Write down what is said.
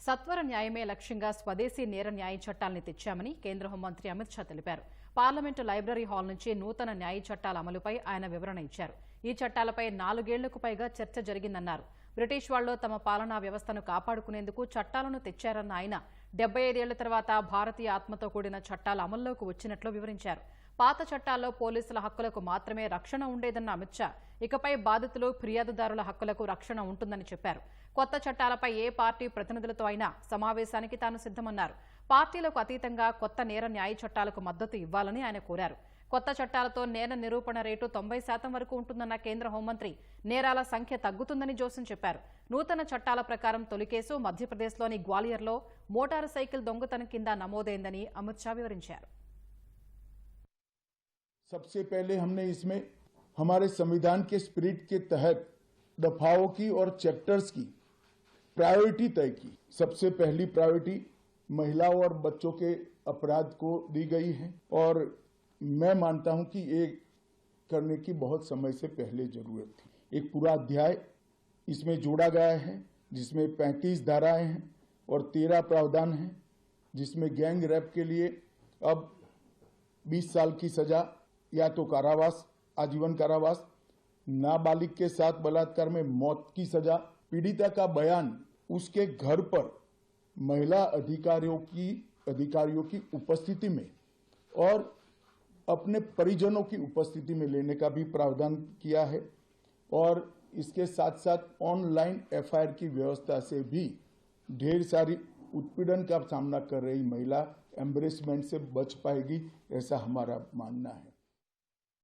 సత్వర న్యాయమే లక్ష్యంగా స్వదేశీ నేర న్యాయ చట్టాల్ని తెచ్చామని కేంద్ర హోంమంత్రి అమిత్ షా తెలిపారు. పార్లమెంటు లైబ్రరీ హాల్ నుంచి నూతన న్యాయ చట్టాల అమలుపై ఆయన వివరణ ఇచ్చారు. ఈ చట్టాలపై 4 ఏళ్లకు పైగా చర్చ జరిగిందన్నారు. బ్రిటిష్ వాళ్లు తమ పాలనా వ్యవస్థను కాపాడుకునేందుకు చట్టాలను తెచ్చారన్న ఆయన 75 ఏళ్ల తర్వాత భారతీయ ఆత్మతో కూడిన చట్టాల అమల్లోకి వచ్చినట్లు వివరించారు. పాత చట్టాల్లో పోలీసుల హక్కులకు మాత్రమే రక్షణ ఉండేదన్న అమిత్ షా ఇకపై బాధితులు, ఫిర్యాదుదారుల హక్కులకు రక్షణ ఉంటుందని చెప్పారు. కొత్త చట్టాలపై ఏ పార్టీ ప్రతినిధులతో అయినా సమావేశానికి తాను సిద్ధమన్నారు. పార్టీలకు అతీతంగా కొత్త నేర న్యాయ చట్టాలకు మద్దతు ఇవ్వాలని ఆయన కోరారు. కొత్త చట్టాలతో నేర నిరూపణ రేటు 90% వరకు ఉంటుందన్న కేంద్ర హోంమంత్రి నేరాల సంఖ్య తగ్గుతుందని జోసన్ చెప్పారు. నూతన చట్టాల ప్రకారం తొలి కేసు మధ్యప్రదేశ్లోని గ్వాలియర్లో మోటారు సైకిల్ దొంగతనం కింద నమోదైందని అమిత్ షా వివరించారు. सबसे पहले हमने इसमें हमारे संविधान के स्पिरिट के तहत दफाओं की और चैप्टर्स की प्रायोरिटी तय की। सबसे पहली प्रायोरिटी महिलाओं और बच्चों के अपराध को दी गई है और मैं मानता हूं कि ये करने की बहुत समय से पहले जरूरत थी। एक पूरा अध्याय इसमें जोड़ा गया है जिसमें 35 धाराएं हैं और 13 प्रावधान हैं, जिसमें गैंग रेप के लिए अब 20 साल की सजा या तो कारावास, आजीवन कारावास, नाबालिग के साथ बलात्कार में मौत की सजा, पीड़िता का बयान उसके घर पर महिला अधिकारियों की उपस्थिति में और अपने परिजनों की उपस्थिति में लेने का भी प्रावधान किया है और इसके साथ साथ ऑनलाइन एफआईआर की व्यवस्था से भी ढेर सारी उत्पीड़न का सामना कर रही महिला एम्बरेसमेंट से बच पाएगी, ऐसा हमारा मानना है।